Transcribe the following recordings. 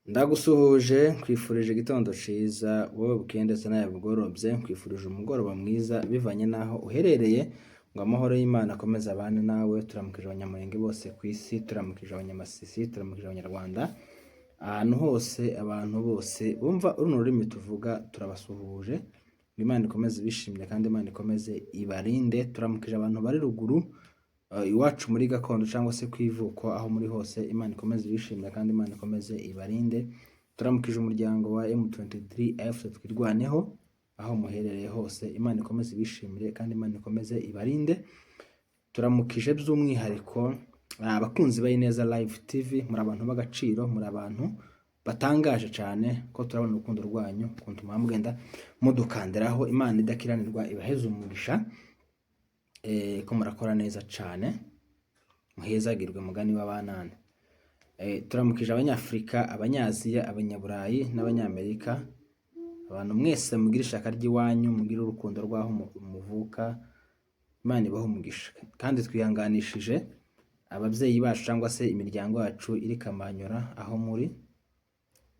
Ndagusuhuje nkwifurije igitondo ciza wowe bukeye ndetse nawe bugorobye, nkwifurije umugoroba mwiza bivanye n'aho uherereye, ngo amahoro y'Imana akomeze abane nawe. Turamukije abanyamurenge bose ku isi, turamukije abanyamasisi, turamukije abanyarwanda, ahantu hose abantu bose bumva runo rurimi tuvuga turabasuhuje. Imana ikomeze ibishimye kandi Imana ikomeze ibarinde. Turamukije abantu bari ruguru iwacu muri gakondo cyangwa se ku ivuko, aho muri hose Imana ikomeze ibishimye kandi Imana ikomeze ibarinde. Turamukije umuryango wa M23 AFC twirwaneho, aho muherereye hose Imana ikomeze ibishimire kandi Imana ikomeze ibarinde. Turamukije by'umwihariko abakunzi ba Ineza Live TV, muri abantu b'agaciro, muri abantu batangaje cyane ko turabona urukundo rwanyu kuntu mwamugenda mudukandiraho. Imana idakiranirwa ibaheze umugisha, ko murakora neza cyane, muhezagirwe mugani w'abanane. Turamukije abanyafrika, abanyaziya, abanyaburayi n'abanyamerika, abantu mwese mugira ishaka ry'iwanyu, mugira urukundo rwaho muvuka. Imana ibaho umugisha kandi twihanganishije ababyeyi bacu cyangwa se imiryango yacu iri Kamanyura, aho muri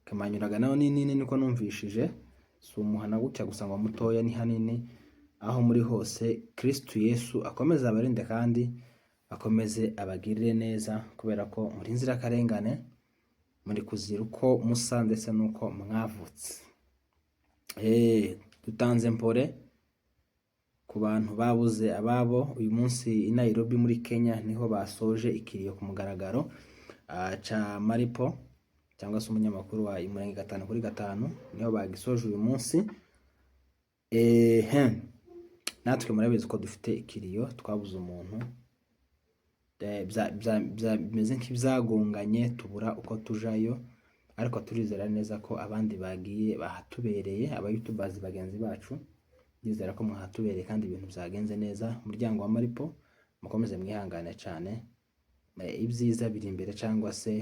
Kamanyuraga naho ni nini niko numvishije, si umuhana gutya gusa ngo mutoya, ni hanini. Aho muri hose Kristo Yesu akomeze abarinde kandi akomeze abagirire neza, kubera ko muri inzirakarengane, muri kuzira uko musa ndetse n'uko mwavutse. Dutanze mpore ku bantu babuze ababo. Uyu munsi i Nairobi muri Kenya niho basoje ikiriyo ku mugaragaro ca Maripo cyangwa se umunyamakuru wa Umurenge 5/5, niho bagisoje uyu munsi. Natwe murabizi ko dufite ikiriyo, twabuze umuntu, bimeze nk'ibyagonganye tubura uko tujayo, ariko turizera neza ko abandi bagiye bahatubereye, abayutubazi bagenzi bacu, ndizera ko mwahatubereye kandi ibintu byagenze neza. Umuryango wa Maripo mukomeze mwihangane cyane, ibyiza biri imbere, cyangwa se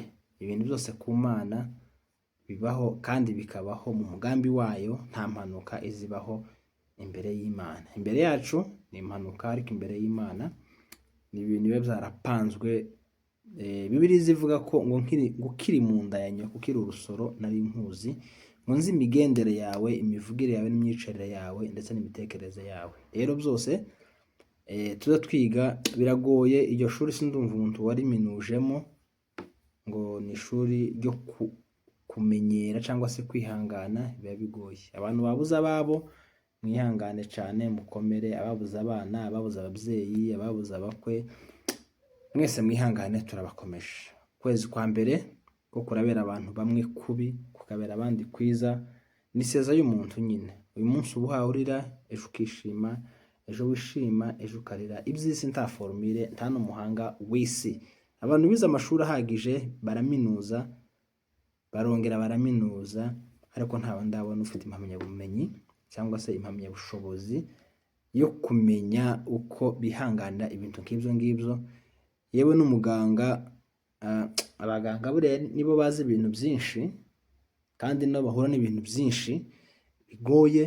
ibintu byose ku Mana bibaho kandi bikabaho mu mugambi wayo, nta mpanuka izibaho imbere y'Imana. Imbere yacu ni impanuka, ariko imbere y'Imana ni ibintu biba byarapanzwe. Bibiliya zivuga ko ngo ukiri mu nda ya nyoko, ukiri urusoro nari nkuzi, ngo nzi imigendere yawe, imivugire yawe n'imyicarire yawe ndetse n'imitekerereze yawe. Rero byose tuza twiga biragoye. Iryo shuri sindumva umuntu wariminujemo, ngo ni ishuri ryo kumenyera cyangwa se kwihangana, biba bigoye. Abantu babuze ababo mwihangane cyane, mukomere. Ababuze abana, ababuze ababyeyi, ababuze abakwe, mwese mwihangane, turabakomeje. Kwezi kwa mbere ko kurabera abantu bamwe kubi, kukabera abandi kwiza, ni seza y'umuntu nyine. Uyu munsi uba uhahurira, ejo ukishima, ejo wishima, ejo ukarira. Iby'isi nta formule, nta n'umuhanga w'isi. Abantu bize amashuri ahagije baraminuza, barongera baraminuza, ariko ntawe ndabona ufite impamyabumenyi cyangwa se impamyabushobozi yo kumenya uko bihangana ibintu nk'ibyo ngibyo. Yewe n'umuganga, abaganga buriya nibo bazi ibintu byinshi, kandi nabo bahura n'ibintu byinshi bigoye,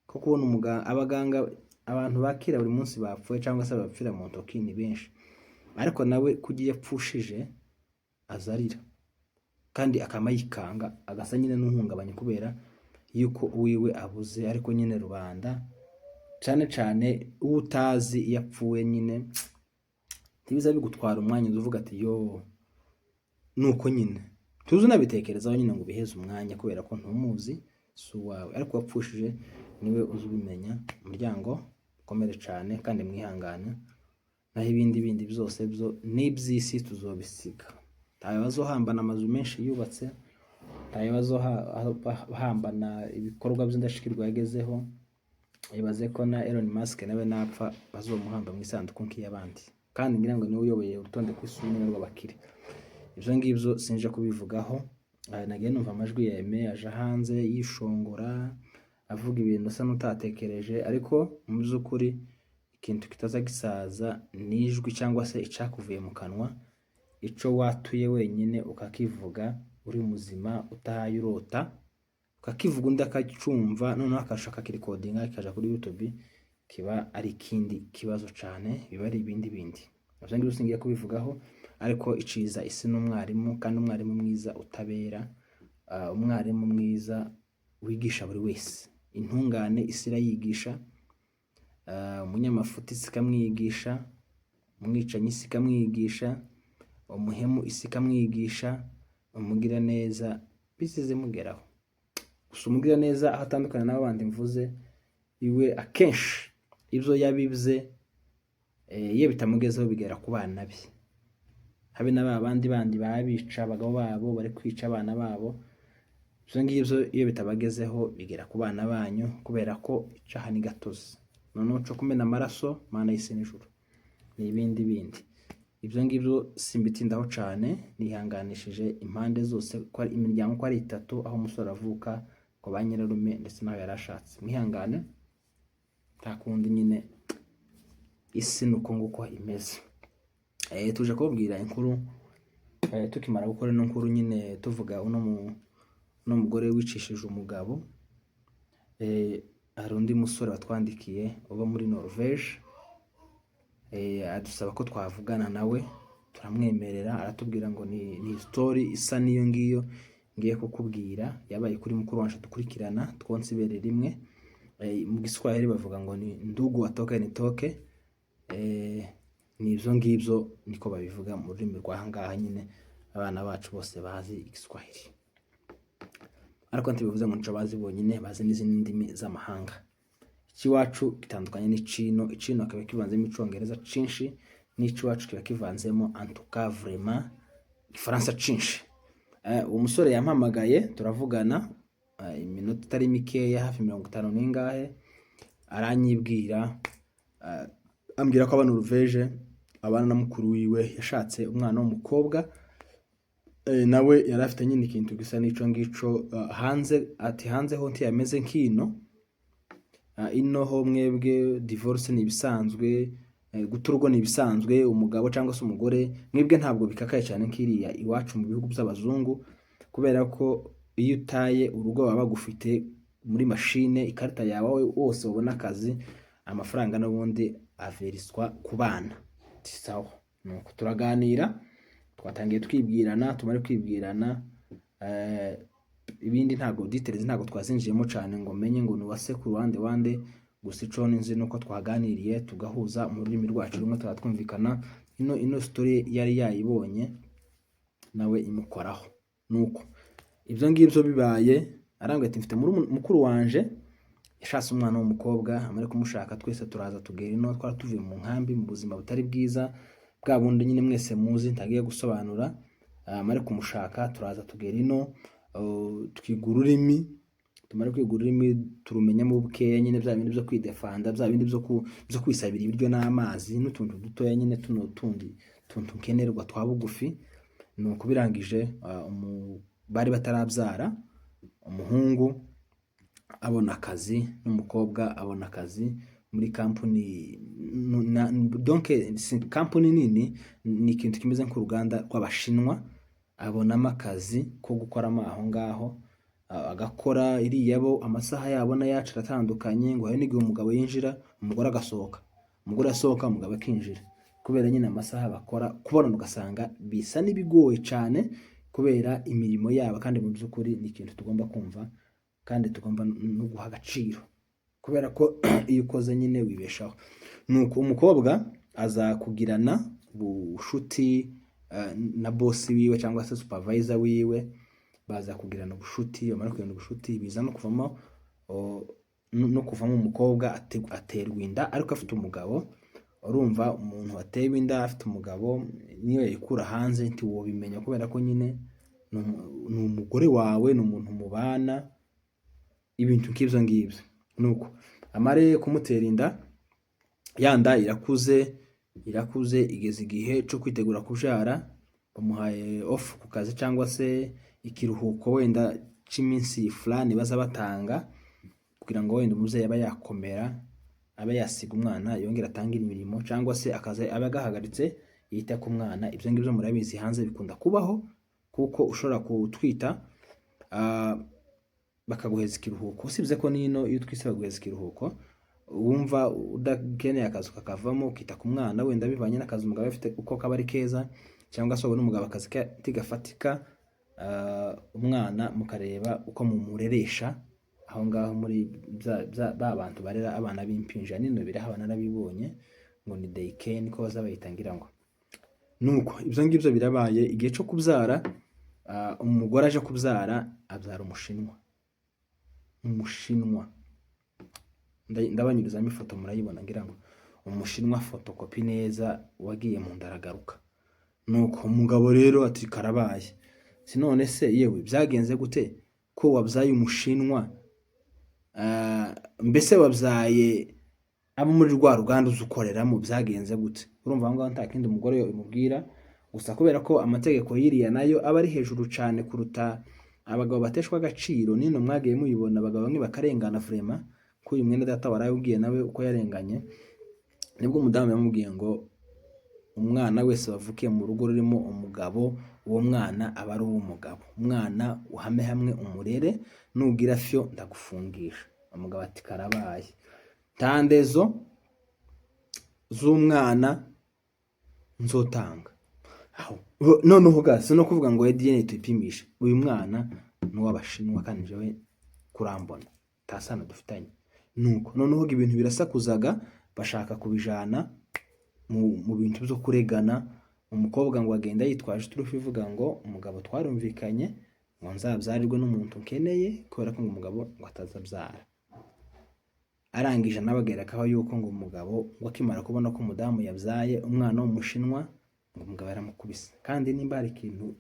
ko kubona abaganga, abantu bakira buri munsi bapfuye cyangwa se bapfira mu ntoki ni benshi, ariko nawe kugiye apfushije azarira kandi akama yikanga, agasa nyine n'uhungabanye kubera yuko uwiwe abuze. Ariko nyine rubanda cyane cyane uwo utazi iyo apfuye nyine ntibiza bigutwara umwanya uvuga ati yo nuko nyine tuzi unabitekerezaho nyine ngo biheze umwanya, kubera ko ntumuzi, si uwawe. Ariko wapfushije niwe uzi ubimenya. Umuryango ukomere cyane kandi mwihangane, naho ibindi byose byo n'iby'isi tuzobisiga. Ntawe bazohambana amazu menshi yubatse, ntawe bazohambana ibikorwa by'indashikirwa yagezeho. Ibaze ko na Elon Musk nawe napfa bazomuhamba mu isanduku nk'iy'abandi, kandi ngira ngo niwe uyoboye urutonde ku isi rw'abakire. Ibyo ngibyo sinje kubivugaho. Nagiye numva amajwi ya Aime aje hanze yishongora, avuga ibintu usa n'utatekereje, ariko mu by'ukuri ikintu kitaza gisaza n'ijwi cyangwa se icakuvuye mu kanwa, ico watuye wenyine ukakivuga uri muzima, utahaye urota, ukakivuga undi akacumva, noneho akashaka kirikodinga kikaja kuri YouTube, kiba ari ikindi kibazo cyane, biba ari ibindi. Ibyo ngibyo singiye kubivugaho, ariko iciza isi n'umwarimu, kandi umwarimu mwiza utabera umwarimu mwiza wigisha buri wese. Intungane isi irayigisha, umunyamafuti isi ikamwigisha, umwicanyi isi ikamwigisha, umuhemu isi ikamwigisha, umugiraneza bisize mugeraho. Gusa umugiraneza aho atandukana n'abo bandi mvuze, iwe akenshi ibyo yabibye iyo bitamugezeho bigera ku bana be. Habe na bandi babica abagabo babo bari kwica abana babo, ibyo ngibyo iyo bitabagezeho bigera ku bana banyu, kubera ko icaha ni gatozi. Noneho cyo kumena amaraso, Mana y'isi n'ijuru n'ibindi bindi. Ibyo ngibyo simbitindaho cyane, nihanganishije impande zose, ko imiryango ko ari 3, aho umusore avuka, ko ba nyirarume ndetse nawe yarashatse. Mwihangane, nta kundi nyine isi nuko nguko imeze. Tuje kubabwira inkuru, tukimara gukora ino nkuru nyine tuvuga uno mugore wicishije umugabo. Hari undi musore watwandikiye uba muri Norvège, adusaba ko twavugana nawe, turamwemerera. Aratubwira ngo ni story isa niyo ngiyo ngiye kukubwira, yabaye kuri mukuru wanje dukurikirana twonse ibere rimwe. Mu Giswahili bavuga ngo ni ndugu watoke nitoke. Nibyo ngibyo niko babivuga mu rurimi rw'ahangaha nyine abana bacu bose bazi Igiswahili. Ariko ntibivuze ngo nico bazi bonyine, bazi n'izindi ndimi z'amahanga. Ikiwacu gitandukanye n'icino. Icino kiba kivanzemo icongereza cinshi, n'ikiwacu kiba kivanzemo en tout cas vraiment ifaransa cinshi. Uwo musore yampamagaye turavugana iminota itari mikeya, hafi 50 n'ingahe. Aranyibwira, ambwira ko aba Norvège, abana na mukuru wiwe yashatse umwana w'umukobwa. Nawe yari afite nyine ikintu gisa n'ico ngico hanze. Ati hanze ho ntiyameze nkino, ino ho mwebwe divorce ni ibisanzwe, guturwa ni ibisanzwe, umugabo cyangwa se umugore mwebwe ntabwo bikakaye cyane nkiriya iwacu mu bihugu by'abazungu, kubera ko iyo utaye urugo baba bagufite muri machine, ikarita yawe wose ubona akazi, amafaranga n'ubundi averiswa ku bana. Sawa, nuko turaganira, twatangiye twibwirana. Tumare kwibwirana, ibindi ntabwo details ntabwo twazinjiyemo cyane ngo menye ngo ni wase ku ruhande wande. Gusa ico ninzi nuko twaganiriye tugahuza mu rurimi rwacu rumwe, twumvikana. Ino story yari yayibonye nawe imukoraho. Nuko ibyo ngibyo bibaye, arambwira ati mfite mukuru wanje yashatse umwana w'umukobwa, amare kumushaka twese turaza tugera ino. Twara tuvuye mu nkambi mu buzima butari bwiza, bwa bundi nyine mwese muzi ntagiye gusobanura. Amare kumushaka turaza tugera ino, twigura ururimi. Tumare kwigura ururimi turumenyamo bukeya nyine, bya bindi byo kwidefanda, bya bindi byo kwisabira ibiryo n'amazi n'utuntu dutoya nyine, tuno tundi tuntu nkenerwa twa bugufi. Nuko birangije, bari batarabyara, umuhungu abona akazi n'umukobwa abona akazi muri company. Donc company nini, ni ikintu kimeze nk'uruganda rw'abashinwa. Abonamo akazi ko gukoramo aho ngaho, agakora iriya bo amasaha yabona yacu aratandukanye. Ngo hari n'igihe umugabo yinjira, umugore agasohoka, umugore asohoka, umugabo akinjira, kubera nyine amasaha bakora. Kubona ugasanga bisa n'ibigoye cyane kubera imirimo yabo, kandi mu by'ukuri ni ikintu tugomba kumva kandi tugomba no guha agaciro, kubera ko iyo ukoze nyine wibeshaho. Nuko umukobwa aza kugirana ubushuti na boss wiwe cyangwa se supervisor wiwe. Baza kugirana ubushuti, bamara kugirana ubushuti biza no kuvamo umukobwa aterwa inda ariko afite umugabo. Urumva umuntu watewe inda afite umugabo, niyo yayikura hanze ntiwobimenya, kubera ko nyine ni umugore wawe, ni umuntu mubana, ibintu nk'ibyo ngibyo. Nuko amare kumutera inda, yanda irakuze igeze igihe cyo kwitegura kubyara. Bamuhaye off ku kazi cyangwa se ikiruhuko wenda cy'iminsi fulani baza batanga, kugira ngo wenda umubyeyi aba yakomera, aba yasiga umwana, yongera atangira imirimo, cyangwa se akazi aba agahagaritse yita ku mwana. Ibyo ngibyo murabizi hanze bikunda kubaho, kuko ushobora kutwita bakaguheza ikiruhuko. Usibye ko nino iyo twise baguheza ikiruhuko, wumva udakeneye akazi kakavamo, ukita ku mwana, wenda bivanye n'akazi umugabo afite uko kaba ari keza, cyangwa se n'umugabo akazi gafatika, umwana mukareba uko mumureresha aho ngaho muri ba bantu barera abana b'impinja, nino biraha narabibonye ngo ni daycare niko baza bayita ngira ngo. Nuko ibyo ngibyo birabaye igihe cyo kubyara, umugore aje kubyara abyara umushinwa. Ndabanyurizamo ifoto murayibona ngira ngo umushinwa fotokopi neza wagiye mu ndaragaruka. Nuko umugabo rero ati karabaye, sinone se yewe byagenze gute ko wabyaye umushinwa? Mbese wabyaye abo muri rwa ruganda uzukoreramo, byagenze gute? Urumva aho ngaho nta kindi umugore imubwira, gusa kubera ko amategeko yiriya nayo aba ari hejuru cyane kuruta abagabo bateshwa agaciro. Nino mwagiye muyibona abagabo bamwe bakarengana vrema, ko uyu mwene data warayubwiye nawe uko yarenganye. Nibwo umudamu yamubwiye ngo umwana wese wavukiye mu rugo rurimo umugabo, uwo mwana aba ari uw'umugabo. Umwana uhame hamwe umurere, nugira fyo ndagufungisha. Umugabo ati karabaye, ntandezo z'umwana nzotanga. Aho noneho gase no kuvuga ngo DNA tupimishe, uyu mwana n'uw'abashinwa kandi jewe kurambona tasana dufitanye. Nuko noneho ibintu birasakuzaga, bashaka kubijana mu bintu byo kuregana. Umukobwa ngo agenda yitwaje turufi ivuga ngo umugabo twarumvikanye ngo nzabyarirwe n'umuntu nkeneye, kubera ko ngo umugabo ngo atazabyara. Arangije nabagerekaho yuko ngo umugabo ngo akimara kubona ko umudamu yabyaye umwana w'umushinwa, ngo umugabo yaramukubise. Kandi nimba hari ikintu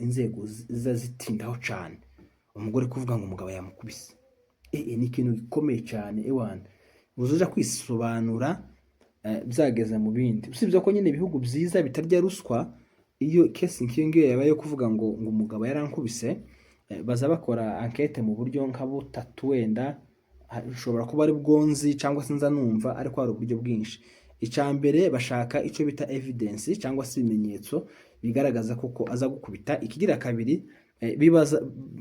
inzego zitindaho cyane, umugore kuvuga ngo umugabo yamukubise, ni ikintu gikomeye cyane. Ewana uzuja kwisobanura byageze mu bindi. Usibye ko nyine ibihugu byiza bitarya ruswa, iyo kesi nk'iyo yabaye kuvuga ngo umugabo yarankubise, baza bakora enquete mu buryo nka butatu, wenda ushobora kuba ari bwonzi cyangwa se nza numva, ariko hari uburyo bwinshi. Icambere bashaka icyo bita evidence cyangwa se ibimenyetso bigaragaza koko aza gukubita. Ikigira kabiri bibaza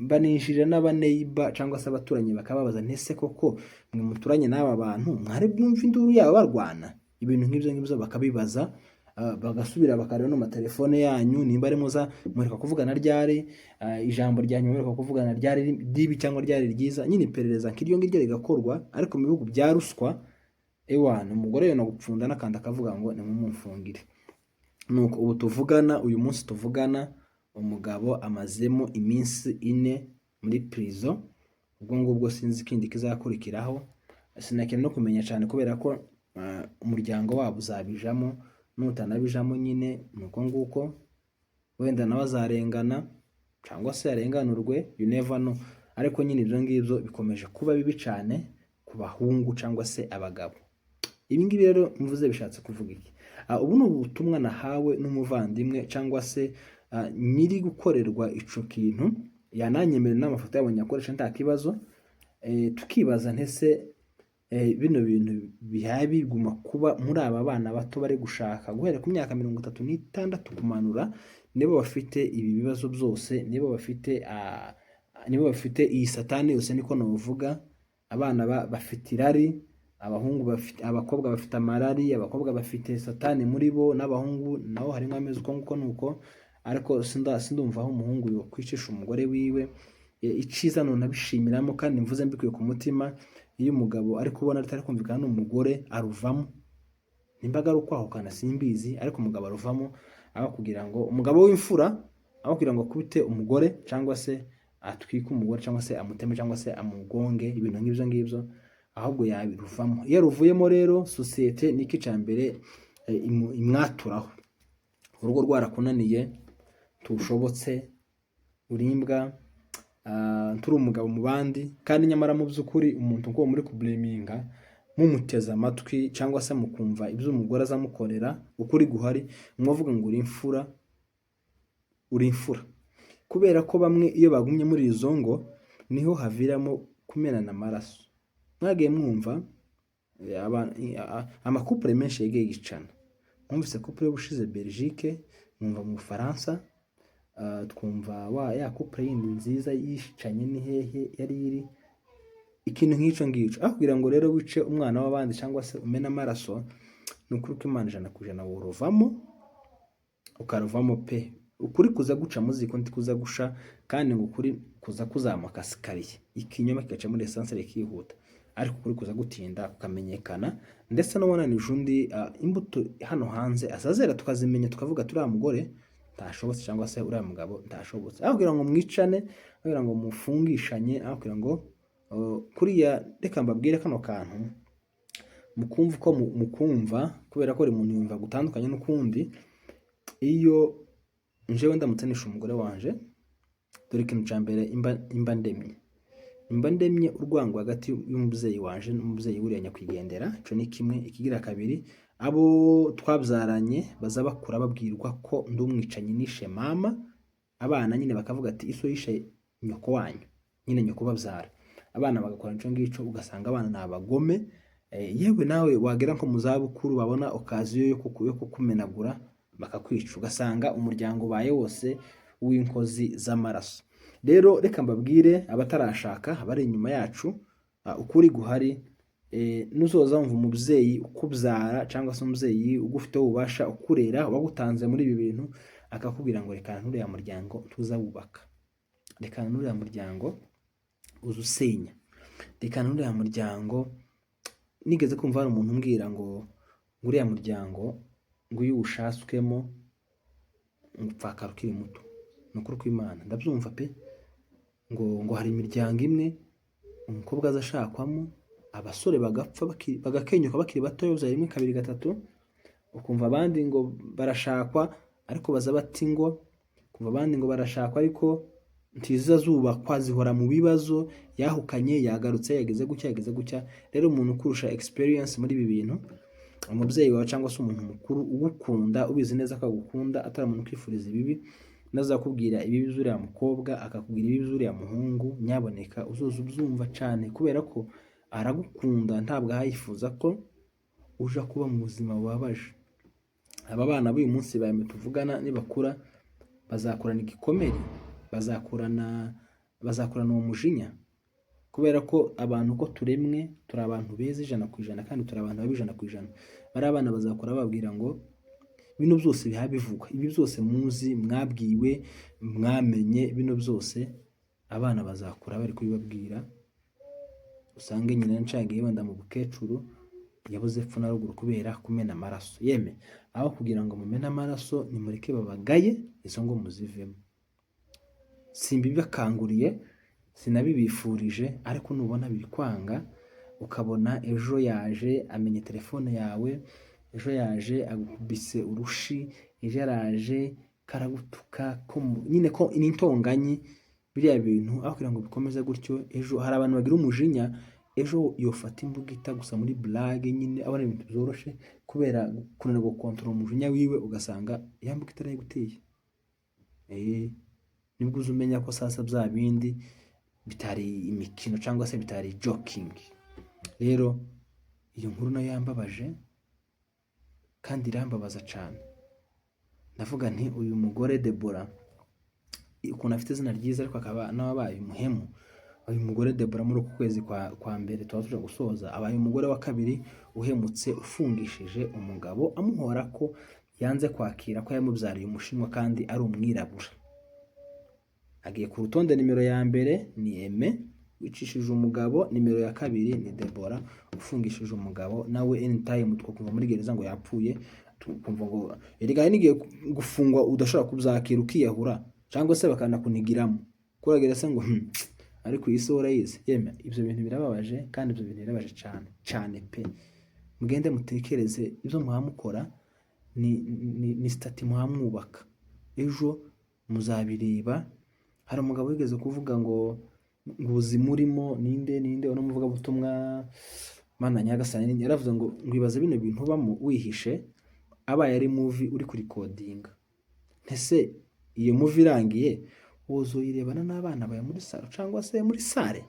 banishije n'abaneiba cyangwa se abaturanyi, bakababaza ntese koko mwe muturanye n'aba bantu mwari bwumva induru yabo barwana. Ibintu nk'ibyo bakabibaza, bagasubira bakareba no matelefone yanyu nimba ari muza mureka kuvugana ryari, ijambo ryanyu mureka kuvugana ryari dibi cyangwa ryari ryiza. Nyine iperereza nk'iryo ngiryo rigakorwa. Ariko mu bihugu bya ruswa, ewana umugore yona gupfunda n'akandi akavuga ngo nimumufungire. Nuko ubu tuvugana, uyu munsi tuvugana, umugabo amazemo iminsi 4 muri prison. Ubwo ngubwo sinzi ikindi kizakurikiraho, sinakene no kumenya cyane kubera ko umuryango wabo uzabijamo. Nutanabijamo nyine nuko nguko, wenda nawe azarengana cyangwa se arenganurwe, you never know. Ariko nyine ibyo ngibyo bikomeje kuba bibi cyane ku bahungu cyangwa se abagabo. Ibi ngibi rero mvuze bishatse kuvuga iki? Ubu ni ubutumwa nahawe n'umuvandimwe cyangwa se nyiri gukorerwa ico kintu, yananyemera n'amafoto yabonye akoresha nta kibazo. Tukibaza ntese bino bintu bihaye biguma kuba muri aba bana bato bari gushaka guhera ku myaka 36 kumanura, nibo bafite ibi bibazo byose, nibo bafite iyi satani yose niko novuga. Abana bafite irari, abakobwa bafite amarari, abakobwa bafite satani muri bo, n'abahungu naho harimo ameze uko nguko nuko. Ariko sindumva aho umuhungu yo kwicisha umugore wiwe. Iciza none abishimiramo kandi mvuze mbikuye ku mutima. Iyo umugabo ari kubona atari kumvikana n'umugore aruvamo, nimbaga ari ukwahukana simbizi, ariko umugabo aruvamo aba kugira ngo umugabo w'imfura, aba kugira ngo akubite umugore cyangwa se atwike umugore cyangwa se amuteme cyangwa se amugonge, ibintu nk'ibyo ngibyo, ahubwo yabiruvamo. Iyo ruvuyemo rero societe niki cambere imwaturaho. Urugo rwarakunaniye, tushobotse, urimbwa, turi umugabo mu bandi, kandi nyamara mu by'ukuri umuntu ngo muri kublaminga mumuteza amatwi cyangwa se mukumva ibyo umugore azamukorera, ukuri guhari mwavuga ngo uri imfura. Kubera ko bamwe iyo bagumye muri izo ngo niho haviramo kumenana amaraso. Mwagiye mwumva amakupure menshi yegeye gicana. Mwumvise couple yo bushize Belgique, mwumva mu Faransa, twumva ya couple yindi nziza yishicanye ni hehe yari iri. Ikintu nk'ico ngico kugira ngo rero wice umwana w'abandi cyangwa se umena amaraso, nukuri ko Imana 100% woruvamo, ukaruvamo pe. ukuri kuza guca mu ziko ntikuza gusha, kandi ngo ukuri kuza kuzamuka sikariye, ikinyoma kigaca muri esansere kihuta, ariko ukuri kuza gutinda kukamenyekana. Ndetse n'uwananije undi imbuto hano hanze azazera tukazimenya, tukavuga turiya mugore ntashobotse cyangwa se uriya mugabo ntashobotse, aho kugira ngo mwicane, aho kugira ngo mufungishanye, aho kugira ngo kuriya. Reka mbabwire kano kantu mukumva uko mukumva, kubera ko buri muntu yumva gutandukanye n'ukundi. Iyo njewe ndamutse nishe umugore wanje, dore ikintu cya mbere imba ndemye urwango hagati y'umubyeyi wanje n'umubyeyi wuriya nyakwigendera. Ico ni kimwe. Ikigira kabiri, abo twabyaranye baza bakura babwirwa ko ndi umwicanyi nishe mama, abana nyine bakavuga ati iso yishe nyoko wanyu, nyine nyoko babyara. Abana bagakora ico ngico, ugasanga abana ni abagome. Yewe nawe wagera nko mu zabukuru babona okaziyo yo kukumenagura bakakwica, ugasanga umuryango ubaye wose w'inkozi z'amaraso. Rero reka mbabwire abatarashaka abari inyuma yacu, ukuri guhari. Nuzoza wumva umubyeyi ukubyara cyangwa se umubyeyi ugufiteho ububasha ukurera wagutanze muri ibi bintu akakubwira ngo reka nturiya muryango tuzawubaka, reka nturiya muryango uza usenya, reka nturiya muryango. Nigeze kumva hari umuntu umbwira ngo uriya muryango ngo iyo uwushatswemo upfakara ukiri muto. Ni ukuri kw'Imana ndabyumva pe, ngo hari imiryango imwe umukobwa aza ashakwamo, abasore bagapfa bagakenyuka bakiri bato, yoza rimwe kabiri gatatu, ukumva abandi ngo barashakwa ariko baza bati ngo, kumva abandi ngo barashakwa ariko ntiziza zubakwa, zihora mu bibazo, yahukanye yagarutse yageze gutya. Rero umuntu ukurusha experience muri ibi bintu, umubyeyi wawe cyangwa se umuntu mukuru ugukunda, ubizi neza ko agukunda, atari umuntu kwifuriza ibibi, nazakubwira ibibi by'uriya mukobwa akakubwira ibibi by'uriya muhungu, nyaboneka uzoza ubyumva cyane, kubera ko aragukunda, ntabwo ahifuza ko uja kuba mu buzima bubabaje. Aba bana b'uyu munsi bayame tuvugana nibakura bazakurana igikomere, bazakurana uwo mujinya, kubera ko abantu uko turemwe turi abantu beza 100%, kandi turi abantu babi 100%. Bari abana bazakura babwira ngo bino byose biha bivugwa, ibi byose muzi mwabwiwe mwamenye, bino byose abana bazakura bari kubibabwira. Usange nyina nshagiye wenda mu bukecuru yabuze epfo na ruguru kubera kumena amaraso. Yeme aho kugira ngo mumena amaraso nimureke babagaye, izo ngo muzivemo. Simbibakanguriye, sinabibifurije, ariko nubona biri kwanga, ukabona ejo yaje amenye telefone yawe, ejo yaje agubise urushi, ejo yaraje karagutuka, nyine ko n'intonganyi. Biriya bintu aho kugira ngo bikomeze gutyo, ejo hari abantu bagira umujinya, ejo yofata imbuga ita gusa muri blague, nyine abana ibintu byoroshe, kubera kunanirwa gukontorora umujinya wiwe, ugasanga yambuka itarayiguteye. Nibwo uzumenya ko sasa bya bindi bitari imikino cyangwa se bitari joking. Rero iyo nkuru nayo yambabaje kandi irambabaza cyane. Ndavuga nti uyu mugore Deborah ukuntu afite izina ryiza, ariko akaba n'abaye umuhemu. Uyu mugore Deborah muri uku kwezi kwa mbere twaje gusoza, abaye umugore wa kabiri uhemutse, ufungishije umugabo amuhora ko yanze kwakira ko yamubyariye umushinwa kandi ari umwirabura. Agiye ku rutonde, nimero ya mbere ni Aime wicishije umugabo, nimero ya kabiri ni Deborah ufungishije umugabo. Nawe anytime twakumva muri gereza ngo yapfuye, tukumva ngo erega nigiye gufungwa udashobora kubyakira ukiyahura, cyangwa se bakanakunigiramo kuragira se ngo ariko iyi sura yize. Yeme ibyo bintu birababaje, kandi ibyo bintu birabaje cyane pe. Mugende mutekereze ibyo muhamukora, ni stati muhamwubaka, ejo muzabireba. Hari umugabo wigeze kuvuga ngo ubuzima urimo ninde unamuvuga butumwa Mana Nyagasani, yaravuze ngo ibaze bino bintu ubamo wihishe, abaye ari movie uri kuri codinga. Ntese iyo movie irangiye uzoyirebana n'abana bawe muri salo cyangwa se muri sale?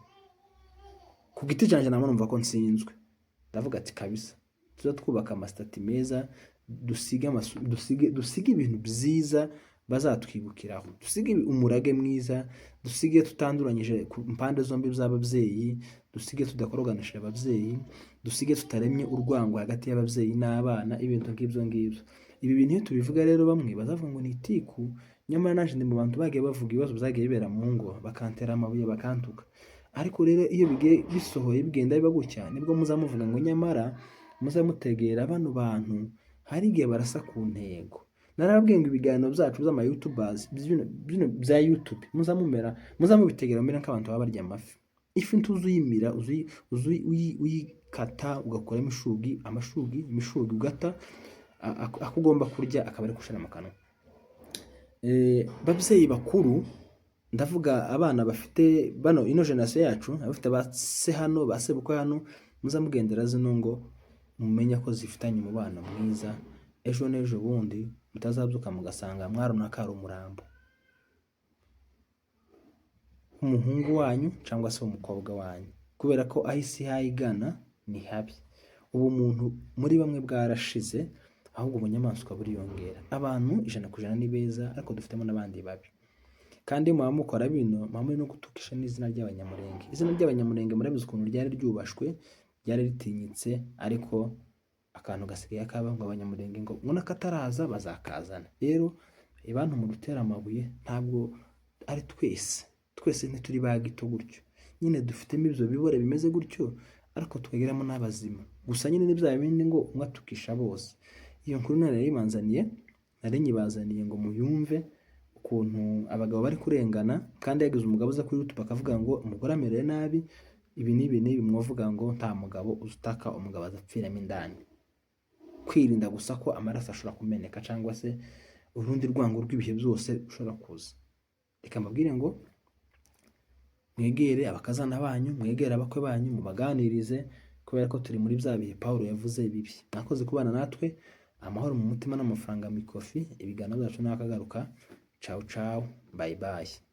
Ku giti cyanje namwe numva ko nsinzwe, ndavuga ati kabisa tuza twubaka amastati meza, dusige ibintu byiza bazatwibukiraho, dusige umurage mwiza, dusige tutanduranyije ku mpande zombi z'ababyeyi, dusige tudakoroganishije ababyeyi, dusige tutaremye urwango hagati y'ababyeyi n'abana, ibintu nk'ibyo ngibyo. Ibi bintu iyo tubivuga rero bamwe bazavuga ngo ni itiku, nyamara naje ndi mu bantu bagiye bavuga ibibazo byagiye bibera mu ngo, bakantera amabuye, bakantuka. Ariko rero iyo bigiye bisohoye bigenda biba gutya, nibwo muzamuvuga ngo nyamara muzamutegera bano bantu hari igihe barasa ku ntego. Narababwiye ngo ibiganiro byacu by'ama YouTubers bino bya YouTube muzamubitegera mbere nk'abantu baba barya amafi. Ifi ntuzuyimira, uyikata ugakuramo imishugi ugata ako ugomba kurya akaba ari gushira mu kanwa. Babyeyi bakuru, ndavuga abana bafite bano ino generation yacu, abafite ba se hano, ba sebukwe hano, muzamugendera zino ngo mumenye ko zifitanye umubano mwiza. Ejo n'ejo bundi mutazabyuka mugasanga mwarunaka ari umurambo umuhungu wanyu cyangwa se umukobwa wanyu, kubera ko aho isi igana ni habi. Ubu muntu muri bamwe bwarashize, ahubwo ubunyamaswa buriyongera. Abantu 100% ni beza, ariko dufitemo n'abandi babi. Kandi muba mukora bino, muba no gutukisha n'izina ry'Abanyamulenge. Izina ry'Abanyamulenge murabizi ukuntu ryari ryubashwe, ryari ritinyitse, ariko akantu gasigaye kaba ngo Abanyamulenge ngo kataraza bazakazana. Rero abantu mu gutera amabuye ntabwo ari twese ntituri bagito gutyo. Nyine dufitemo ibyo bibore bimeze gutyo, ariko tukageramo n'abazima. Gusa nyine n'ibya bindi ngo umwatukisha bose. Iyo nkuru nari nyibazaniye ngo muyumve ukuntu abagabo bari kurengana, kandi yagize umugabo uza kuri YouTube akavuga ngo umugore amereye nabi, ibi n'ibi mwavuga ngo nta mugabo uzutaka umugabo azapfiramo indani. Kwirinda gusa ko amaraso ashobora kumeneka, cyangwa se urundi rwango rw'ibihe byose ushobora kuza. Reka mbabwire ngo mwegere abakazana banyu, mwegere abakwe banyu, mubaganirize, kubera ko turi muri bya bihe Pawulo yavuze bibi. Nakoze kubana natwe, amahoro mu mutima n'amafaranga mu ikofi. Ibiganiro byacu nakagaruka. Ciao ciao, bye bye.